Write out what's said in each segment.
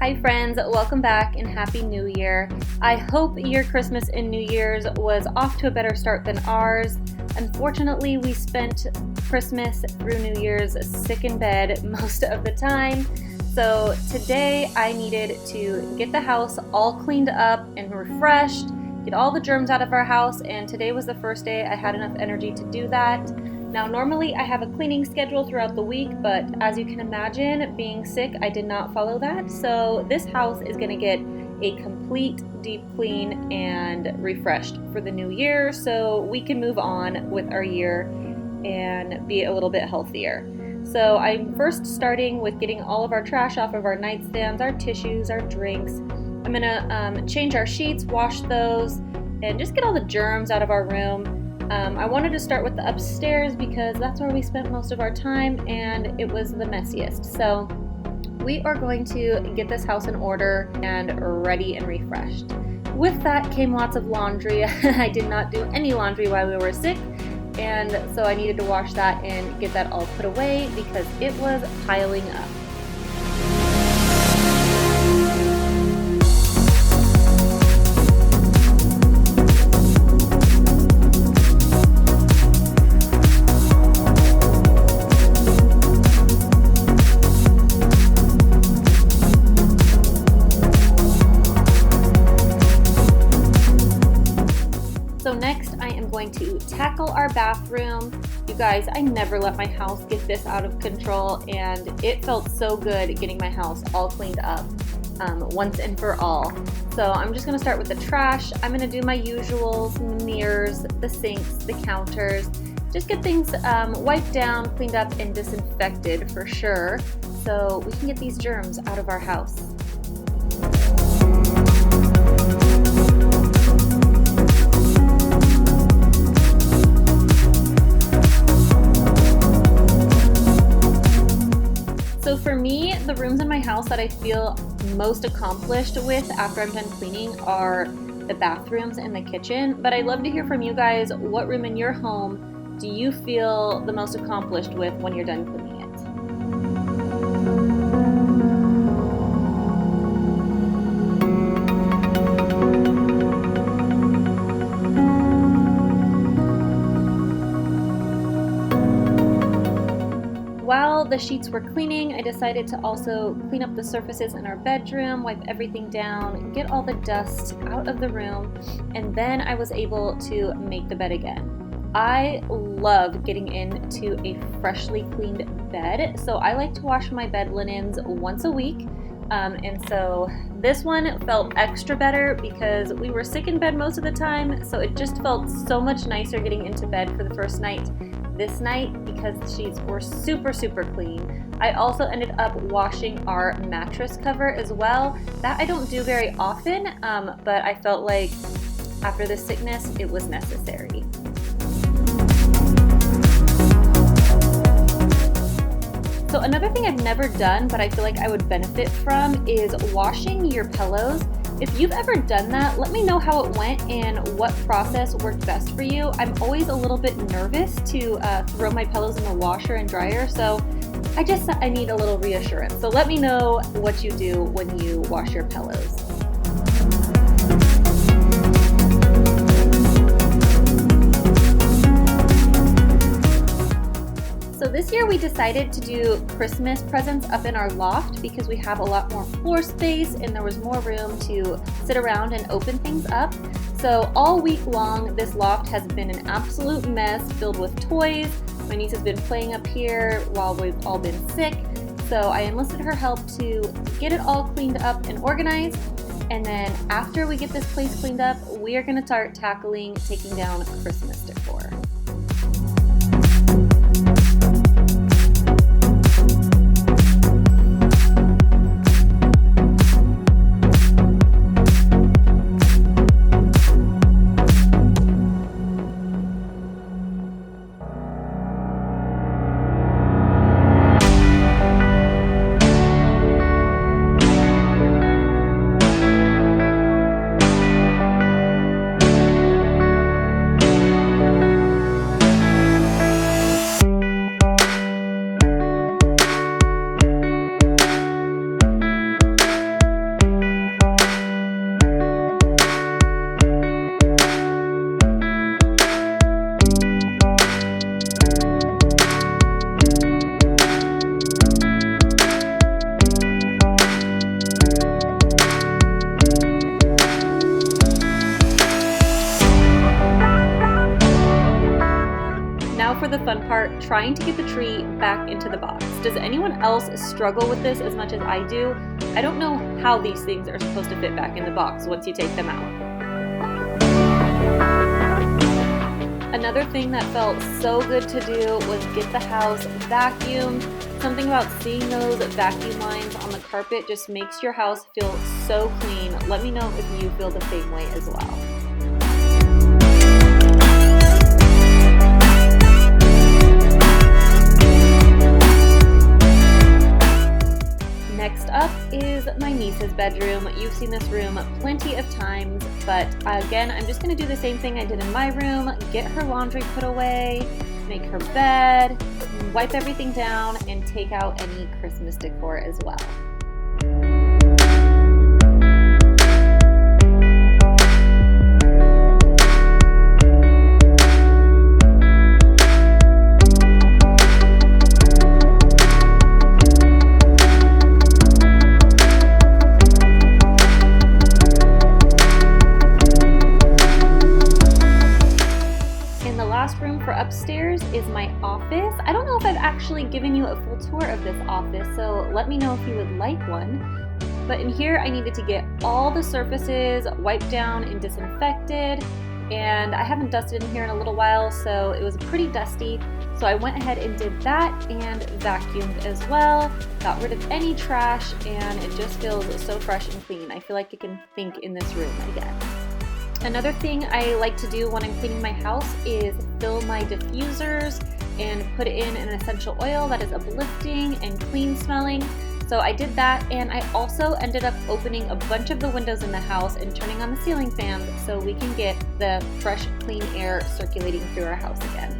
Hi friends, welcome back and Happy New Year. I hope your Christmas and New Year's was off to a better start than ours. Unfortunately, we spent Christmas through New Year's sick in bed most of the time. So today I needed to get the house all cleaned up and refreshed, get all the germs out of our house, and today was the first day I had enough energy to do that. Now, normally I have a cleaning schedule throughout the week, but as you can imagine, being sick, I did not follow that. So this house is going to get a complete deep clean and refreshed for the new year so we can move on with our year and be a little bit healthier. So I'm first starting with getting all of our trash off of our nightstands, our tissues, our drinks. I'm going to change our sheets, wash those, and just get all the germs out of our room. I wanted to start with the upstairs because that's where we spent most of our time and it was the messiest. So we are going to get this house in order and ready and refreshed. With that came lots of laundry. I did not do any laundry while we were sick, and so I needed to wash that and get that all put away because it was piling up. So next I am going to tackle our bathroom. You guys, I never let my house get this out of control, and it felt so good getting my house all cleaned up once and for all. So I'm just gonna start with the trash. I'm gonna do my usuals, the mirrors, the sinks, the counters. Just get things wiped down, cleaned up, and disinfected for sure, so we can get these germs out of our house. So for me, the rooms in my house that I feel most accomplished with after I'm done cleaning are the bathrooms and the kitchen. But I'd love to hear from you guys, what room in your home do you feel the most accomplished with when you're done cleaning it? While the sheets were cleaning, I decided to also clean up the surfaces in our bedroom, wipe everything down, get all the dust out of the room, and then I was able to make the bed again. I love getting into a freshly cleaned bed, so I like to wash my bed linens once a week. And so this one felt extra better because we were sick in bed most of the time, so it just felt so much nicer getting into bed for the first night. This night, because the sheets were super clean, I also ended up washing our mattress cover as well. That I don't do very often, but I felt like after this sickness, it was necessary. So another thing I've never done, but I feel like I would benefit from, is washing your pillows. If you've ever done that, let me know how it went and what process worked best for you. I'm always a little bit nervous to throw my pillows in the washer and dryer, so I need a little reassurance. So let me know what you do when you wash your pillows. So this year we decided to do Christmas presents up in our loft because we have a lot more floor space and there was more room to sit around and open things up. So all week long, this loft has been an absolute mess filled with toys. My niece has been playing up here while we've all been sick. So I enlisted her help to get it all cleaned up and organized. And then after we get this place cleaned up, we are gonna start taking down Christmas decor. fun part, trying to get the tree back into the box. Does anyone else struggle with this as much as I do? I don't know how these things are supposed to fit back in the box once you take them out. Another thing that felt so good to do was get the house vacuumed. Something about seeing those vacuum lines on the carpet just makes your house feel so clean. Let me know if you feel the same way as well. Next up is my niece's bedroom. You've seen this room plenty of times, but again, I'm just going to do the same thing I did in my room, get her laundry put away, make her bed, wipe everything down, and take out any Christmas decor as well. Room for upstairs is my office. I don't know if I've actually given you a full tour of this office, so let me know if you would like one. But in here I needed to get all the surfaces wiped down and disinfected, and I haven't dusted in here in a little while, so it was pretty dusty. So I went ahead and did that and vacuumed as well, got rid of any trash, and it just feels so fresh and clean. I feel like I can think in this room again. Another thing I like to do when I'm cleaning my house is fill my diffusers and put in an essential oil that is uplifting and clean smelling. So I did that, and I also ended up opening a bunch of the windows in the house and turning on the ceiling fans so we can get the fresh, clean air circulating through our house again.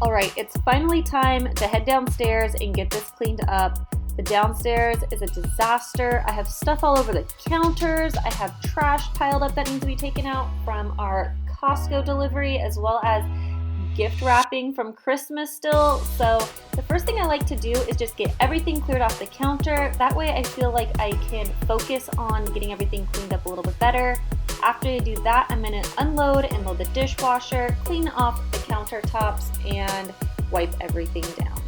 Alright, it's finally time to head downstairs and get this cleaned up. The downstairs is a disaster. I have stuff all over the counters. I have trash piled up that needs to be taken out from our Costco delivery, as well as gift wrapping from Christmas still. So the first thing I like to do is just get everything cleared off the counter. That way I feel like I can focus on getting everything cleaned up a little bit better. After I do that, I'm going to unload and load the dishwasher, clean off the countertops, and wipe everything down.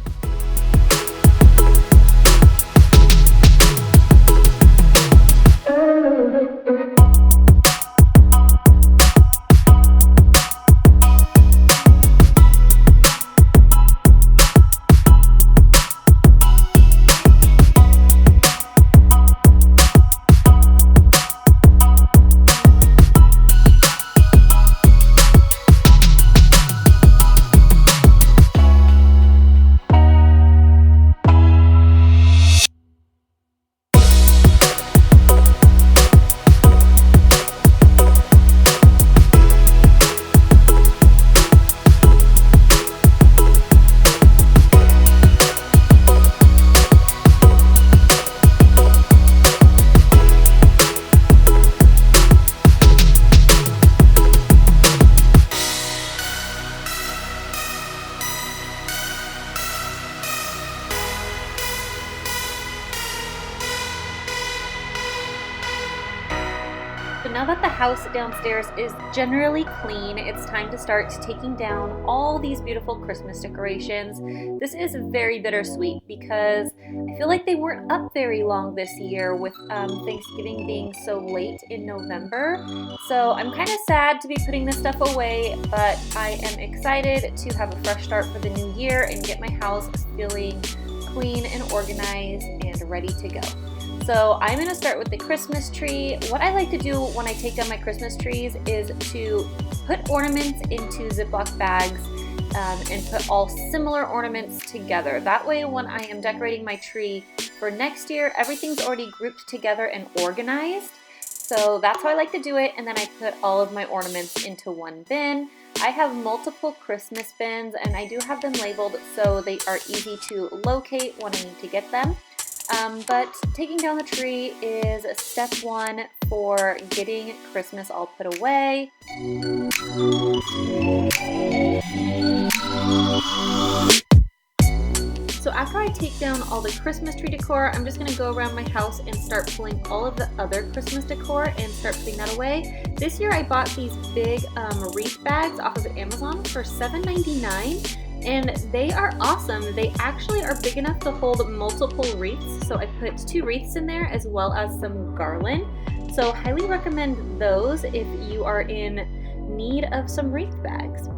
So now that the house downstairs is generally clean, it's time to start taking down all these beautiful Christmas decorations. This is very bittersweet because I feel like they weren't up very long this year with Thanksgiving being so late in November. So I'm kind of sad to be putting this stuff away, but I am excited to have a fresh start for the new year and get my house feeling clean and organized and ready to go. So I'm going to start with the Christmas tree. What I like to do when I take down my Christmas trees is to put ornaments into Ziploc bags and put all similar ornaments together. That way when I am decorating my tree for next year, everything's already grouped together and organized. So that's how I like to do it, and then I put all of my ornaments into one bin. I have multiple Christmas bins, and I do have them labeled so they are easy to locate when I need to get them. But taking down the tree is step one for getting Christmas all put away. So after I take down all the Christmas tree decor, I'm just going to go around my house and start pulling all of the other Christmas decor and start putting that away. This year I bought these big wreath bags off of Amazon for $7.99. And they are awesome. They actually are big enough to hold multiple wreaths. So I put 2 wreaths in there as well as some garland. So highly recommend those if you are in need of some wreath bags.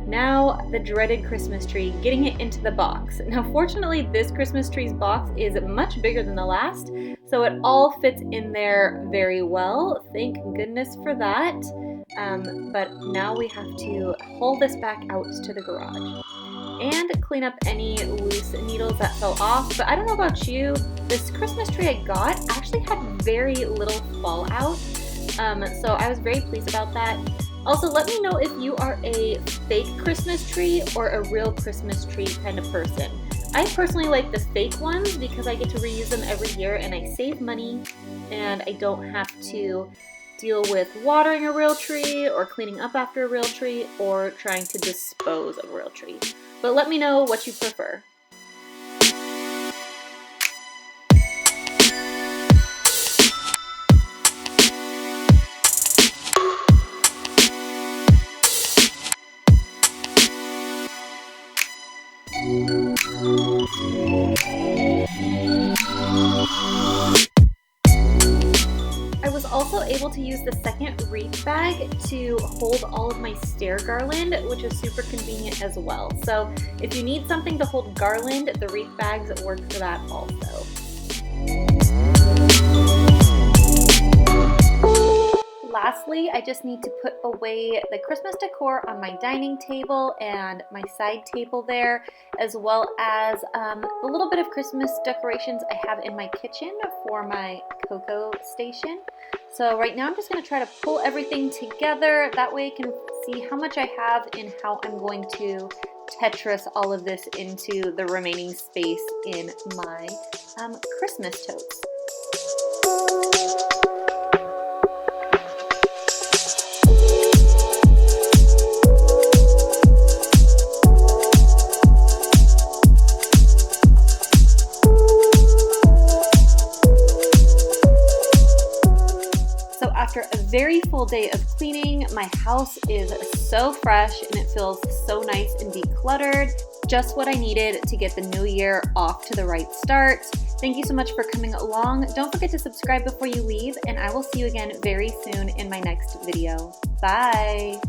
Now the dreaded Christmas tree, getting it into the box. Now fortunately this Christmas tree's box is much bigger than the last, so it all fits in there very well. Thank goodness for that. But now we have to haul this back out to the garage and clean up any loose needles that fell off. But I don't know about you, this Christmas tree I got actually had very little fallout, so I was very pleased about that. Also, let me know if you are a fake Christmas tree or a real Christmas tree kind of person. I personally like the fake ones because I get to reuse them every year and I save money and I don't have to deal with watering a real tree or cleaning up after a real tree or trying to dispose of a real tree. But let me know what you prefer. I was also able to use the second wreath bag to hold all of my stair garland, which is super convenient as well. So if you need something to hold garland, the wreath bags work for that also. Lastly, I just need to put away the Christmas decor on my dining table and my side table there, as well as a little bit of Christmas decorations I have in my kitchen for my cocoa station. So right now I'm just going to try to pull everything together. That way I can see how much I have and how I'm going to Tetris all of this into the remaining space in my Christmas totes. After a very full day of cleaning, my house is so fresh and it feels so nice and decluttered. Just what I needed to get the new year off to the right start. Thank you so much for coming along. Don't forget to subscribe before you leave, and I will see you again very soon in my next video. Bye!